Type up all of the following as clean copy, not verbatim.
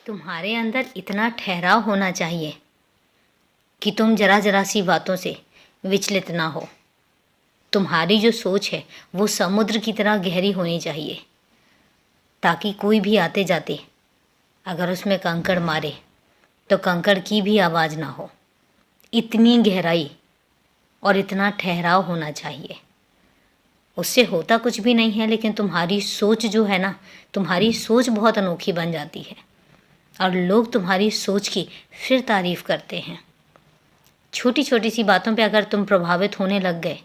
तुम्हारे अंदर इतना ठहराव होना चाहिए कि तुम जरा जरा सी बातों से विचलित ना हो। तुम्हारी जो सोच है वो समुद्र की तरह गहरी होनी चाहिए, ताकि कोई भी आते जाते अगर उसमें कंकड़ मारे तो कंकड़ की भी आवाज़ ना हो। इतनी गहराई और इतना ठहराव होना चाहिए। उससे होता कुछ भी नहीं है, लेकिन तुम्हारी सोच जो है ना, तुम्हारी सोच बहुत अनोखी बन जाती है और लोग तुम्हारी सोच की फिर तारीफ़ करते हैं। छोटी छोटी सी बातों पे अगर तुम प्रभावित होने लग गए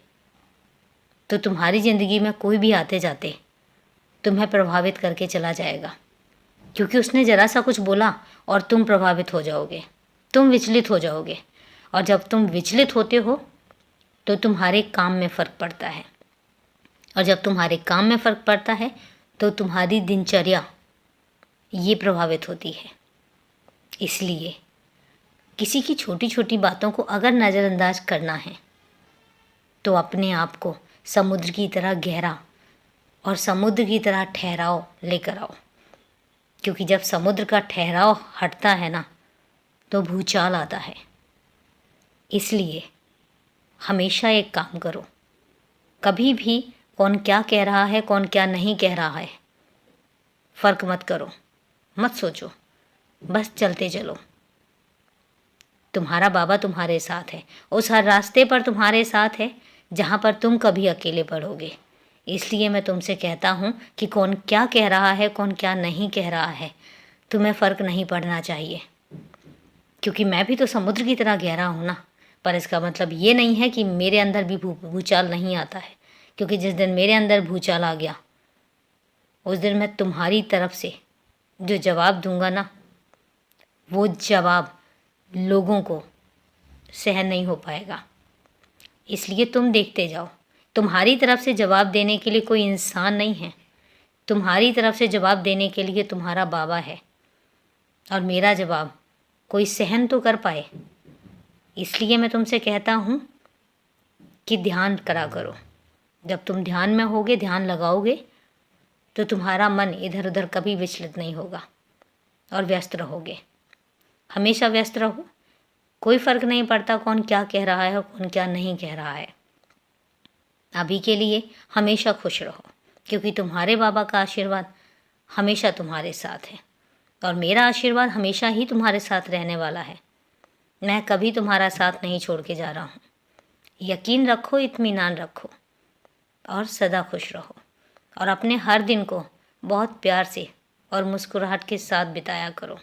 तो तुम्हारी ज़िंदगी में कोई भी आते जाते तुम्हें प्रभावित करके चला जाएगा, क्योंकि उसने ज़रा सा कुछ बोला और तुम प्रभावित हो जाओगे, तुम विचलित हो जाओगे। और जब तुम विचलित होते हो तो तुम्हारे काम में फ़र्क पड़ता है, और जब तुम्हारे काम में फ़र्क पड़ता है तो तुम्हारी दिनचर्या ये प्रभावित होती है। इसलिए किसी की छोटी छोटी बातों को अगर नज़रअंदाज करना है तो अपने आप को समुद्र की तरह गहरा और समुद्र की तरह ठहराव लेकर आओ, क्योंकि जब समुद्र का ठहराव हटता है ना तो भूचाल आता है। इसलिए हमेशा एक काम करो, कभी भी कौन क्या कह रहा है कौन क्या नहीं कह रहा है फ़र्क मत करो, मत सोचो, बस चलते चलो। तुम्हारा बाबा तुम्हारे साथ है, उस हर रास्ते पर तुम्हारे साथ है जहाँ पर तुम कभी अकेले पड़ोगे। इसलिए मैं तुमसे कहता हूँ कि कौन क्या कह रहा है कौन क्या नहीं कह रहा है तुम्हें फ़र्क नहीं पड़ना चाहिए, क्योंकि मैं भी तो समुद्र की तरह गहरा हूँ ना। पर इसका मतलब ये नहीं है कि मेरे अंदर भी भूचाल नहीं आता है, क्योंकि जिस दिन मेरे अंदर भूचाल आ गया उस दिन मैं तुम्हारी तरफ से जो जवाब दूंगा ना, वो जवाब लोगों को सहन नहीं हो पाएगा। इसलिए तुम देखते जाओ, तुम्हारी तरफ से जवाब देने के लिए कोई इंसान नहीं है, तुम्हारी तरफ से जवाब देने के लिए तुम्हारा बाबा है, और मेरा जवाब कोई सहन तो कर पाए। इसलिए मैं तुमसे कहता हूँ कि ध्यान करा करो। जब तुम ध्यान में होगे, ध्यान लगाओगे, तो तुम्हारा मन इधर उधर कभी विचलित नहीं होगा और व्यस्त रहोगे। हमेशा व्यस्त रहो, कोई फ़र्क नहीं पड़ता कौन क्या कह रहा है और कौन क्या नहीं कह रहा है। अभी के लिए हमेशा खुश रहो, क्योंकि तुम्हारे बाबा का आशीर्वाद हमेशा तुम्हारे साथ है, और मेरा आशीर्वाद हमेशा ही तुम्हारे साथ रहने वाला है। मैं कभी तुम्हारा साथ नहीं छोड़ के जा रहा हूँ। यकीन रखो, इत्मीनान रखो और सदा खुश रहो, और अपने हर दिन को बहुत प्यार से और मुस्कुराहट के साथ बिताया करो।